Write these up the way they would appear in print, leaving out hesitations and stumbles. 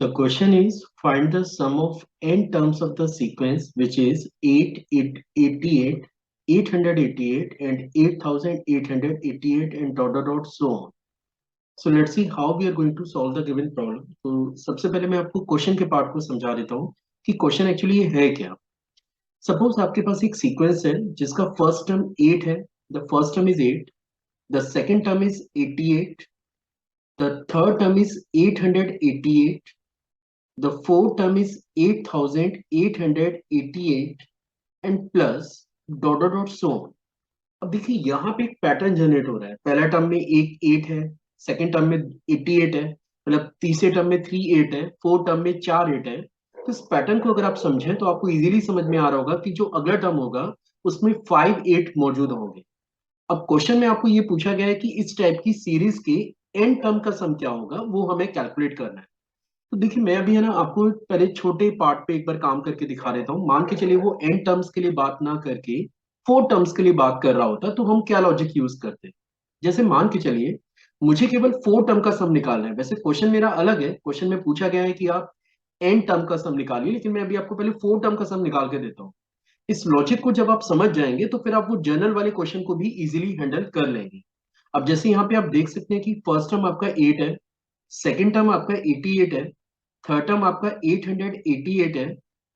The question is find the sum of n terms of the sequence which is 888, 888 and 8888 and dot dot dot so on. So let's see how we are going to solve the given problem. तो सबसे पहले मैं आपको question के part को समझा देता हूँ कि क्वेश्चन एक्चुअली है क्या. सपोज आपके पास एक सीक्वेंस है जिसका फर्स्ट टर्म 8 है. The first term is 8, the second term is 88, the third term is 888, the fourth term is 8888 and plus dot dot dot so on. अब देखिए यहाँ पे एक पैटर्न जनरेट हो रहा है. पहला टर्म में एक 8 है, सेकंड टर्म में 88 है, मतलब तीसरे टर्म में 3 8 है, फोर्थ टर्म में 4 8 है. तो इस पैटर्न को अगर आप समझें तो आपको इजीली समझ में आ रहा होगा कि जो अगला टर्म होगा उसमें 5 8 मौजूद होंगे. अब क्वेश्चन में आपको ये पूछा गया है कि इस टाइप की सीरीज के एन टर्म का सम क्या होगा, वो हमें कैलकुलेट करना है. तो देखिए मैं अभी है ना आपको पहले छोटे पार्ट पे एक बार काम करके दिखा देता हूँ. मान के चलिए वो एन टर्म्स के लिए बात ना करके फोर टर्म्स के लिए बात कर रहा होता तो हम क्या लॉजिक यूज करते. जैसे मान के चलिए मुझे केवल फोर टर्म का सम निकालना है. वैसे क्वेश्चन मेरा अलग है, क्वेश्चन में पूछा गया है कि आप एन टर्म का सम निकालिए, लेकिन मैं अभी आपको पहले फोर टर्म का सम निकाल के देता हूँ. इस लॉजिक को जब आप समझ जाएंगे तो फिर आप वो जनरल वाले क्वेश्चन को भी इजीली हैंडल कर लेंगे. अब जैसे यहाँ पे आप देख सकते हैं कि फर्स्ट टर्म आपका 8 है, सेकेंड टर्म आपका 88 है, थर्ड टर्म आपका 888 है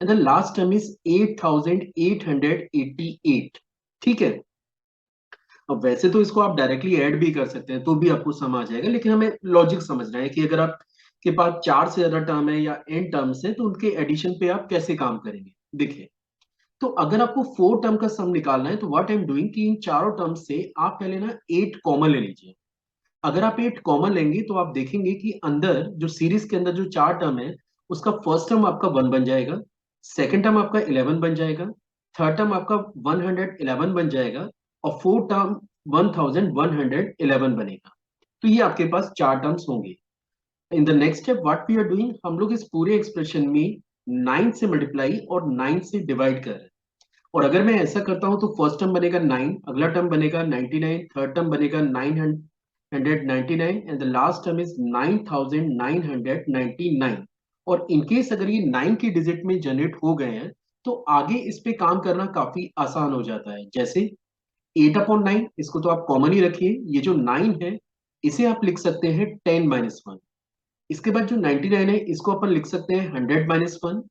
and the last term is 8888. ठीक है. अब वैसे तो इसको आप डायरेक्टली ऐड भी कर सकते हैं तो भी आपको समझ आ जाएगा, लेकिन हमें लॉजिक समझना है कि अगर आप के पास चार से ज्यादा टर्म है या एन टर्म्स है तो उनके एडिशन पे आप कैसे काम करेंगे. देखिए, तो अगर आपको फोर टर्म का सम निकालना है तो व्हाट आई एम डूइंग कि इन चारों टर्म से आप पहले ना एट कॉमन ले लीजिए. अगर आप एट कॉमन लेंगे तो आप देखेंगे कि अंदर जो सीरीज के अंदर जो चार टर्म है उसका फर्स्ट टर्म आपका 1 बन जाएगा, सेकंड टर्म आपका 11 बन जाएगा, थर्ड टर्म आपका 111 बन जाएगा और फोर्थ टर्म 1111 बनेगा. तो ये आपके पास चार टर्म्स होंगे. In the next step what we are doing, हम लोग इस पूरे एक्सप्रेशन में 9 से मल्टीप्लाई और 9 से डिवाइड कर रहे हैं. और अगर मैं ऐसा करता हूं तो फर्स्ट टर्म बनेगा 9, अगला टर्म बनेगा 99, थर्ड टर्म बनेगा 999 and the last term is 9999. और इनकेस अगर ये 9 के डिजिट में जनरेट हो गए हैं तो आगे इस पे काम करना काफी आसान हो जाता है. जैसे 8/9, इसको तो आप कॉमन ही रखिए. ये जो 9 है इसे आप लिख सकते हैं 10-1. इसके बाद जो 99 है इसको अपन लिख सकते हैं 100-1.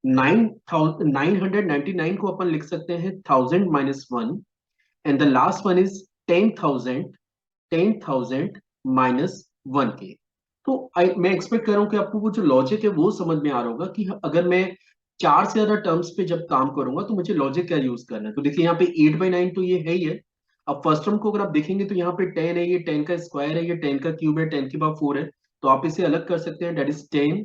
999 को अपन लिख सकते हैं 1000-1 and the last one is 10,000 के. तो मैं एक्सपेक्ट कर रहा हूं कि आपको वो जो लॉजिक है वो समझ में आ रहा होगा कि अगर मैं चार से ज्यादा टर्म्स पे जब काम करूंगा तो मुझे लॉजिक क्या यूज करना है. तो देखिए यहाँ पे 8/9 तो ये है ही है. अब फर्स्ट टर्म को अगर आप देखेंगे तो यहाँ पे 10 है, ये 10 का स्क्वायर है, ये 10 का क्यूब है, 10 की पावर 4 है. तो आप इसे अलग कर सकते हैं. डेट इज 10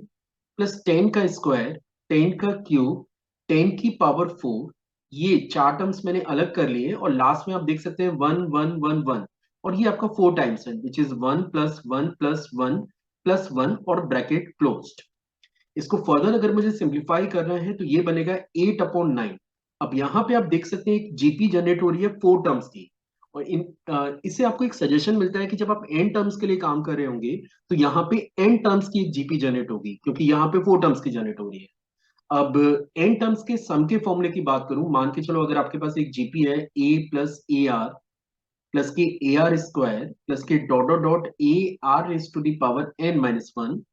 प्लस 10 का स्क्वायर, 10 का क्यूब, 10 की पावर 4. ये चार टर्म्स मैंने अलग कर लिए और लास्ट में आप देख सकते हैं 1 1 1 1. और ये आपका फोर टाइम्स है विच इज 1 + 1 + 1 + 1 और ब्रैकेट क्लोज्ड. इसको फर्दर अगर मुझे सिंप्लीफाई करना है तो ये बनेगा 8/9. अब यहाँ पे आप देख सकते हैं एक जीपी जनरेट हो रही है फोर टर्म्स की. और इससे आपको एक सजेशन मिलता है कि जब आप एन टर्म्स के लिए काम कर रहे होंगे तो यहाँ पे एन टर्म्स की एक जीपी जनरेट होगी क्योंकि यहाँ पे फोर टर्म्स की जनरेट हो रही है. अब एन टर्म्स के सम के फॉर्मूले की बात करूं, मान के चलो अगर आपके पास एक जीपी है a plus a r plus के ए आर स्क्वायर प्लस के dot dot dot a r raise to the power n-1.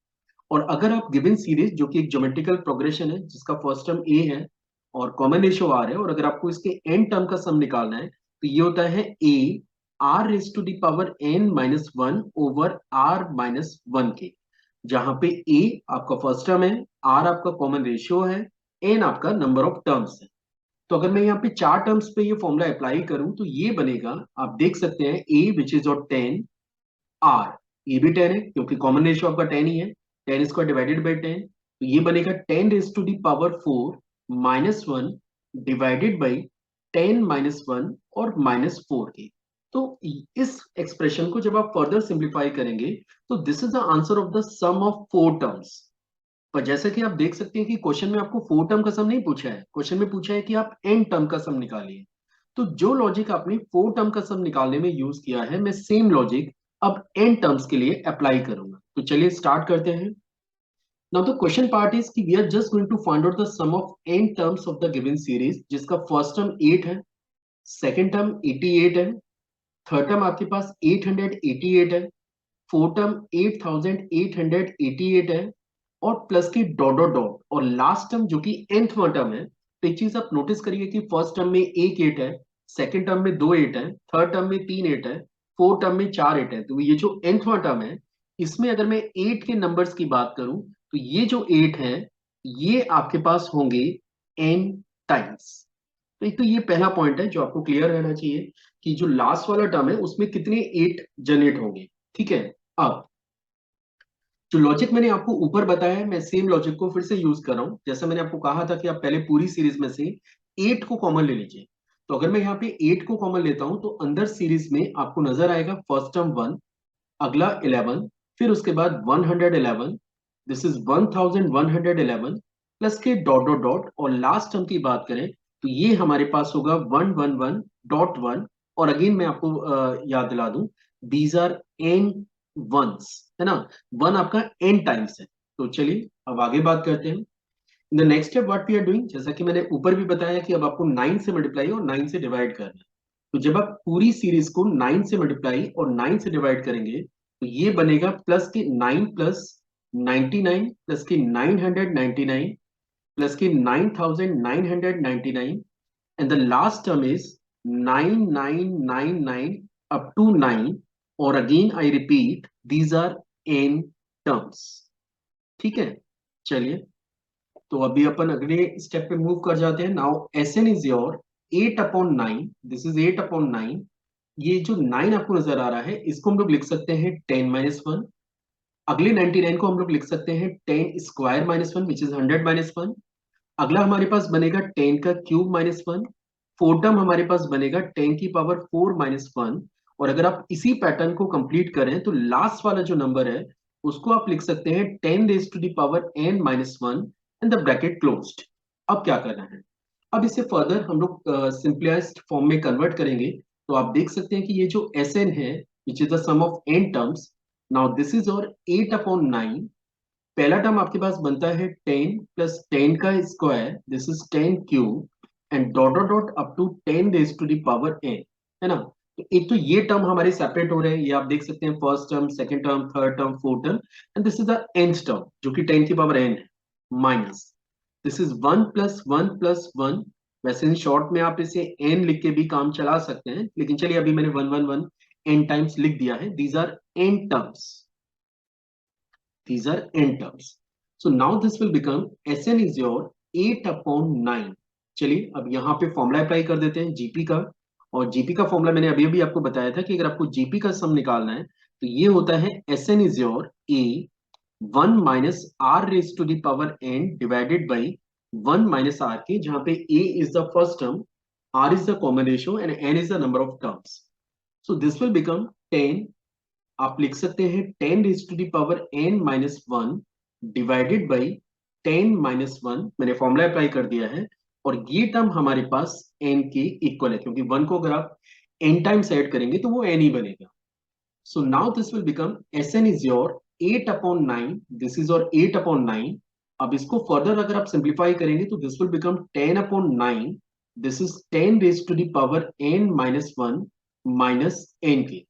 और अगर आप गिवन सीरीज जो कि एक ज्योमेट्रिकल प्रोग्रेशन है जिसका फर्स्ट टर्म ए है और कॉमन रेशियो आर है, और अगर आपको इसके एन टर्म का सम निकालना है तो ये होता है a r raise to the power n-1 over r-1 के. जहां पे ए आपका फर्स्ट टर्म है, आर आपका कॉमन रेशियो है, एन आपका नंबर ऑफ टर्म्स है. तो अगर मैं यहाँ पे चार टर्म्स पे ये फॉर्मूला अप्लाई करूं तो ये बनेगा, आप देख सकते हैं ए विच इज और 10, आर ये भी 10 है क्योंकि कॉमन रेशियो आपका 10 ही है, 10 स्क्वायर डिवाइडेड बाई 10. तो ये बनेगा 10 raise to the power 4 -1 divided by 10-1 और -4 की. तो इस एक्सप्रेशन को जब आप फर्दर सिंप्लीफाई करेंगे तो this is the answer of the sum of four terms. पर जैसा कि आप देख सकते हैं कि क्वेश्चन में आपको फोर टर्म का सम नहीं पूछा है, क्वेश्चन में पूछा है कि आप एन टर्म का सम निकालिए. तो जो लॉजिक आपने फोर टर्म का सम निकालने में यूज किया है मैं सेम लॉजिक अब एन टर्म्स के लिए अप्लाई करूंगा. तो चलिए स्टार्ट करते हैं. Now the question part is कि we are just going to find out the sum of n terms of the given series, जिसका फर्स्ट टर्म 8 है, सेकंड टर्म 88 है, थर्ड टर्म आपके पास 888 है, फोर्थ टर्म 8888 है, और प्लस की डॉट डॉट डॉट, और लास्ट टर्म जो कि nth टर्म है। तो एक चीज आप नोटिस करिए कि फर्स्ट टर्म में एक 8 है, सेकंड टर्म में 2 8 है, थर्ड टर्म में 3 8 है, फोर्थ टर्म में 4 8 है। तो ये जो nth टर्म है, इसमें अगर मैं 8 के नंबर्स की बात करूं तो ये जो 8 है ये आपके पास होंगे n टाइम्स। तो एक तो ये पहला पॉइंट है जो आपको क्लियर रहना चाहिए कि जो लास्ट वाला टर्म है उसमें कितने 8 जनरेट होंगे। ठीक है, अब जो लॉजिक मैंने आपको ऊपर बताया है, मैं सेम लॉजिक को फिर से यूज कर रहा हूं। जैसा मैंने आपको कहा था कि आप पहले पूरी सीरीज में से 8 को कॉमन ले लीजिए। तो अगर मैं यहाँ पे 8 को कॉमन लेता हूं तो अंदर सीरीज में आपको नजर आएगा फर्स्ट टर्म 1, अगला 11, फिर उसके बाद 111, दिस इज 1111 प्लस के डॉट डॉट डॉट, और लास्ट टर्म की बात करें तो ये हमारे पास होगा 111.1। और अगेन मैं आपको याद दिला दूं, दीज आर एन वंस, है ना, वन आपका एन टाइम्स है। तो चलिए अब आगे बात करते हैं। In the next step what we are doing, जैसा कि मैंने ऊपर भी बताया कि अब आपको 9 से मल्टीप्लाई और 9 से डिवाइड करना है। तो जब आप पूरी सीरीज को 9 से मल्टीप्लाई और 9 से डिवाइड करेंगे तो ये बनेगा प्लस के 9 प्लस 99 प्लस के 999 प्लस के 9999, and the last term is 9999 up to 9, or again I repeat these are n terms। ठीक है, चलिए तो अभी अपन अगले स्टेप पे मूव कर जाते हैं। Now Sn is your 8/9, this is 8/9। ये जो 9 आपको नजर आ रहा है इसको हम लोग लिख सकते हैं 10 - 1। अगले 99 को हम लोग लिख सकते हैं 10² - 1 विच इज 100 - 1। अगला हमारे पास बनेगा 10 का क्यूब -1। फोर्थ टर्म हमारे पास बनेगा 10 की पावर 4 -1। और अगर आप इसी पैटर्न को कंप्लीट करें तो लास्ट वाला जो नंबर है उसको आप लिख सकते हैं 10 raised to the power n - 1 and the bracket closed. अब क्या करना है, अब इसे फर्दर हम लोग सिंपलेस्ट फॉर्म में कन्वर्ट करेंगे। तो आप देख सकते हैं कि ये जो Sn है which is the sum of n terms, now this is और 8/9। पहला टर्म आपके पास बनता है 10 प्लस 10 का square, this is 10 cube, and dot dot dot up to 10 raise to the power n, है ना। तो एक तो ये टर्म हमारे सेपरेट हो रहे हैं, ये आप देख सकते हैं first term, second term, third term, fourth term, and this is the nth term जो कि 10 की पावर n है, minus this is 1 plus 1 plus 1। वैसे इन शॉर्ट में आप इसे n लिख के भी काम चला सकते हैं, लेकिन चलिए अभी मैंने 111 n टाइम्स लिख दिया है। These are n terms, these are n terms, so now this will become Sn is your 8/9। चलिए अब यहाँ पे फॉर्मूला अप्लाई कर देते हैं जीपी का। और जीपी का फॉर्मूला मैंने अभी अभी आपको बताया था कि अगर आपको जीपी का सम निकालना है तो ये होता है Sn is your a 1 minus r raised to the power n divided by 1 minus r के, जहाँ पे a is the first term, r is the common ratio and n is the number of terms। so this will become 10, आप लिख सकते हैं 10 raise to the power n - 1 divided by 10 - 1। मैंने formula apply कर दिया है और ये टर्म हमारे पास n के इक्वल है, क्योंकि 1 को अगर आप n टाइम्स ऐड करेंगे तो वो n ही बनेगा। So now this will become Sn is your 8/9, this is your 8/9। अब इसको फर्दर अगर आप सिंप्लीफाई करेंगे तो this will become 10/9, this is 10 raise to the power n - 1 minus n के।